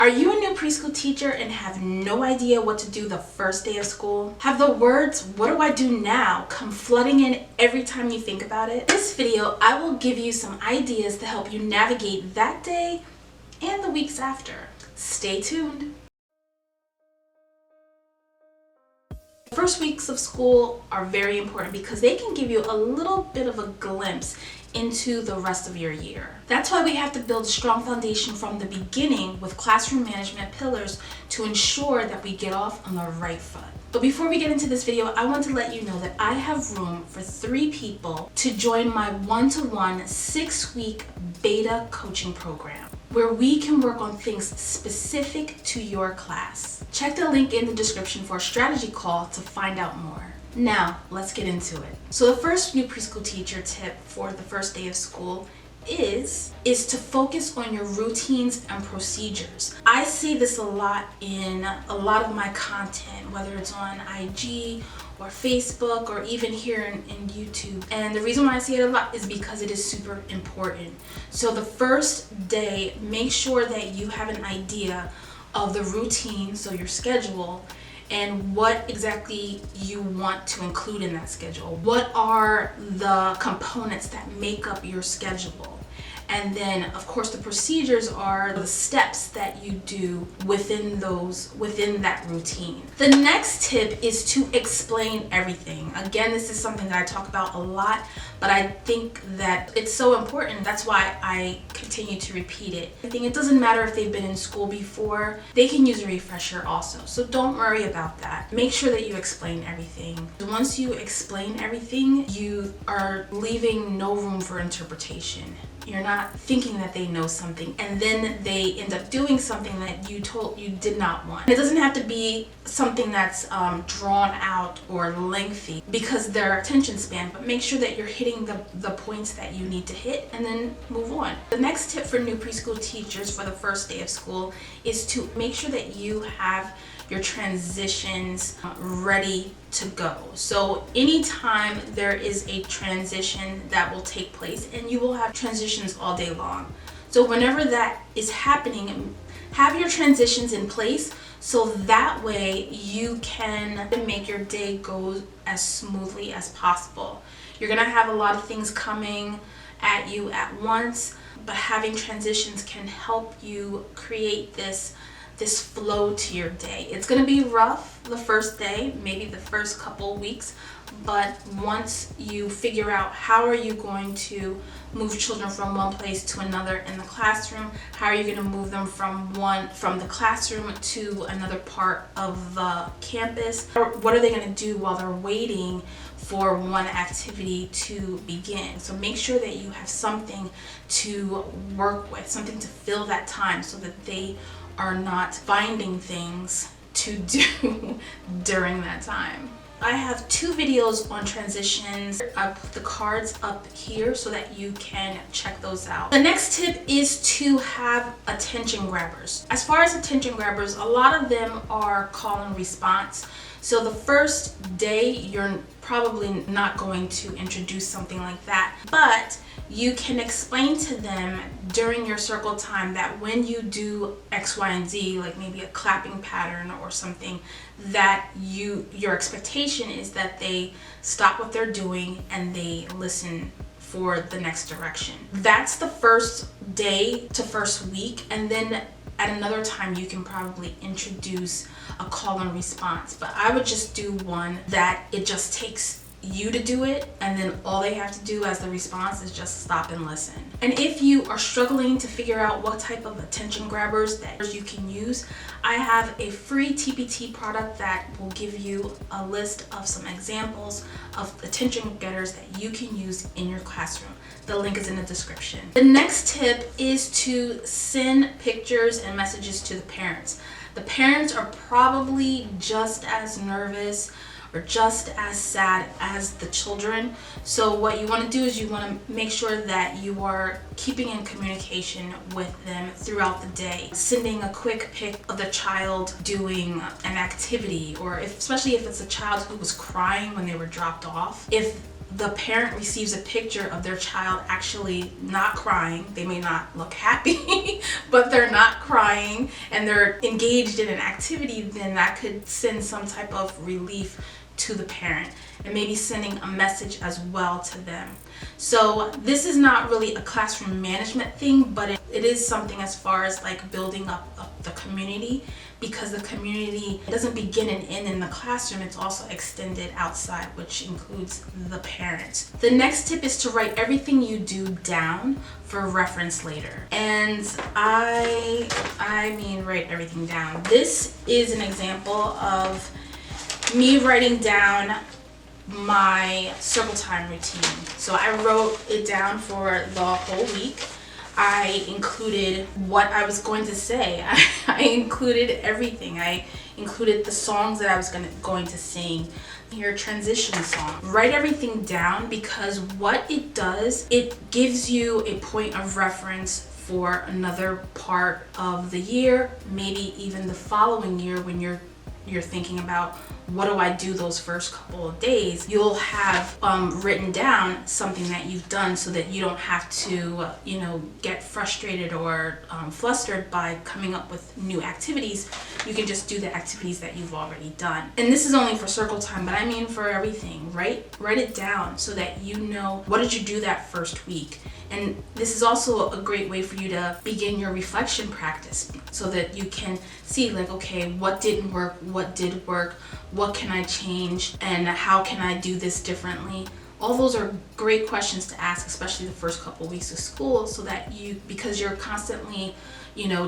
Are you a new preschool teacher and have no idea what to do the first day of school? Have the words, "what do I do now?" come flooding in every time you think about it? In this video, I will give you some ideas to help you navigate that day and the weeks after. Stay tuned. The first weeks of school are very important because they can give you a little bit of a glimpse into the rest of your year. That's why we have to build a strong foundation from the beginning with classroom management pillars to ensure that we get off on the right foot. But before we get into this video, I want to let you know that I have room for 3 people to join my one-to-one 6-week beta coaching program, where we can work on things specific to your class. Check the link in the description for a strategy call to find out more. Now, let's get into it. So the first new preschool teacher tip for the first day of school is to focus on your routines and procedures. I see this a lot in a lot of my content, whether it's on IG or Facebook or even here in YouTube. And the reason why I see it a lot is because it is super important. So the first day, make sure that you have an idea of the routine, so your schedule, and what exactly you want to include in that schedule. What are the components that make up your schedule? And then, of course, the procedures are the steps that you do within that routine. The next tip is to explain everything. Again, this is something that I talk about a lot, but I think that it's so important. That's why I continue to repeat it. I think it doesn't matter if they've been in school before, they can use a refresher also. So don't worry about that. Make sure that you explain everything. Once you explain everything, you are leaving no room for interpretation. You're not thinking that they know something and then they end up doing something that you did not want. It doesn't have to be something that's drawn out or lengthy because their attention span, but make sure that you're hitting the points that you need to hit and then move on. The next tip for new preschool teachers for the first day of school is to make sure that you have your transitions ready to go. So anytime there is a transition that will take place, and you will have transitions all day long. So whenever that is happening, have your transitions in place so that way you can make your day go as smoothly as possible. You're gonna have a lot of things coming at you at once, but having transitions can help you create this flow to your day. It's going to be rough the first day, maybe the first couple weeks, but once you figure out how are you going to move children from one place to another in the classroom, how are you going to move them from the classroom to another part of the campus, or what are they going to do while they're waiting for one activity to begin. So make sure that you have something to work with, something to fill that time so that they are not finding things to do during that time. I have 2 videos on transitions. I put the cards up here so that you can check those out. The next tip is to have attention grabbers. As far as attention grabbers, a lot of them are call and response. So the first day, you're probably not going to introduce something like that, but you can explain to them during your circle time that when you do X, Y, and Z, like maybe a clapping pattern or something, that your expectation is that they stop what they're doing and they listen for the next direction. That's the first day to first week, and then at another time you can probably introduce a call and response, but I would just do one that it just takes you to do it, and then all they have to do as the response is just stop and listen. And if you are struggling to figure out what type of attention grabbers that you can use, I have a free TPT product that will give you a list of some examples of attention getters that you can use in your classroom. The link is in the description. The next tip is to send pictures and messages to the parents. The parents are probably just as nervous or just as sad as the children. So what you want to do is you want to make sure that you are keeping in communication with them throughout the day. Sending a quick pic of the child doing an activity, or especially if it's a child who was crying when they were dropped off. If the parent receives a picture of their child actually not crying. They may not look happy, but they're not crying and they're engaged in an activity, then that could send some type of relief to the parent and maybe sending a message as well to them. So this is not really a classroom management thing, but it is something as far as like building up the community, because the community doesn't begin and end in the classroom. It's also extended outside, which includes the parents. The next tip is to write everything you do down for reference later. And I mean write everything down. This is an example of me writing down my circle time routine. So I wrote it down for the whole week. I included what I was going to say. I included everything. I included the songs that I was going to sing, your transition song. Write everything down, because what it does, it gives you a point of reference for another part of the year, maybe even the following year when you're thinking about what do I do those first couple of days. You'll have written down something that you've done, so that you don't have to get frustrated or flustered by coming up with new activities. You can just do the activities that you've already done. And this is only for circle time, but I mean for everything. Write it down so that you know what did you do that first week. And this is also a great way for you to begin your reflection practice, so that you can see like, okay, what didn't work, what did work, what can I change, and how can I do this differently? All those are great questions to ask, especially the first couple of weeks of school, so that because you're constantly,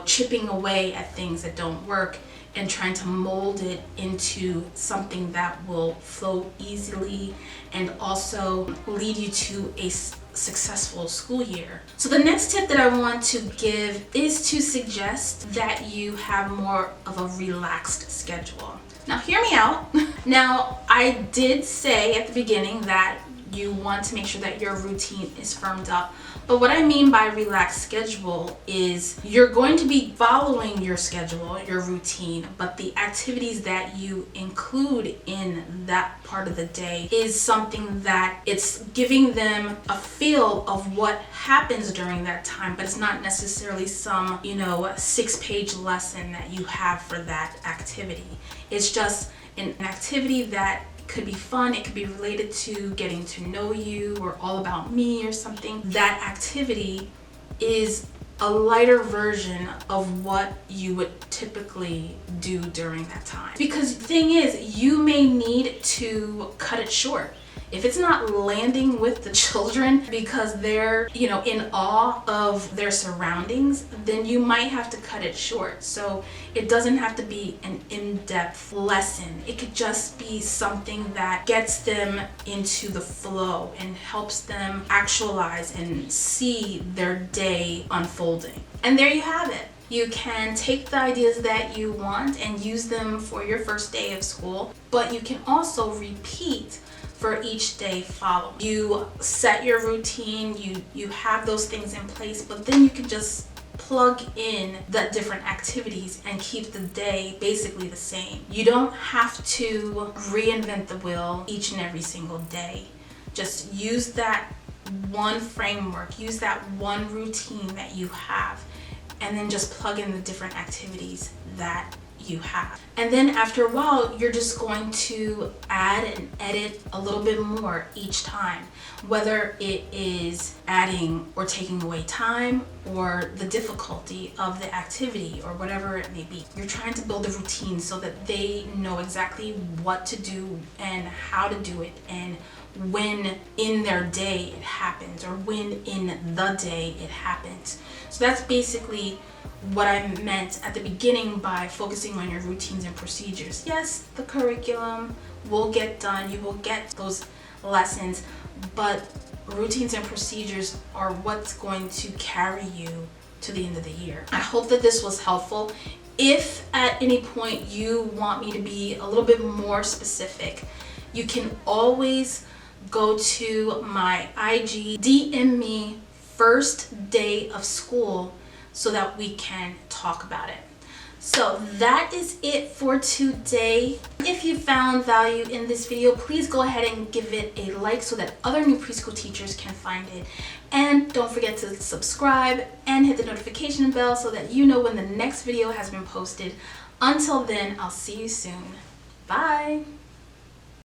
chipping away at things that don't work and trying to mold it into something that will flow easily and also lead you to a successful school year. So the next tip that I want to give is to suggest that you have more of a relaxed schedule. Now hear me out. Now I did say at the beginning that you want to make sure that your routine is firmed up. But what I mean by relaxed schedule is you're going to be following your schedule, your routine, but the activities that you include in that part of the day is something that it's giving them a feel of what happens during that time, but it's not necessarily some, 6-page lesson that you have for that activity. It's just an activity that could be fun, it could be related to getting to know you or all about me or something. That activity is a lighter version of what you would typically do during that time. Because the thing is, you may need to cut it short. If it's not landing with the children because they're, in awe of their surroundings, then you might have to cut it short. So it doesn't have to be an in-depth lesson. It could just be something that gets them into the flow and helps them actualize and see their day unfolding. And there you have it. You can take the ideas that you want and use them for your first day of school, but you can also repeat for each day following. You set your routine, you have those things in place, but then you can just plug in the different activities and keep the day basically the same. You don't have to reinvent the wheel each and every single day. Just use that one framework, use that one routine that you have, and then just plug in the different activities that you have. And then after a while, you're just going to add and edit a little bit more each time, whether it is adding or taking away time or the difficulty of the activity or whatever it may be. You're trying to build a routine so that they know exactly what to do and how to do it, and when in their day it happens, or when in the day it happens. So that's basically what I meant at the beginning by focusing on your routines and procedures. Yes, the curriculum will get done, you will get those lessons, but routines and procedures are what's going to carry you to the end of the year. I hope that this was helpful. If at any point you want me to be a little bit more specific, you can always go to my IG, DM me first day of school so that we can talk about it. So that is it for today. If you found value in this video, please go ahead and give it a like so that other new preschool teachers can find it. And don't forget to subscribe and hit the notification bell so that you know when the next video has been posted. Until then, I'll see you soon. Bye.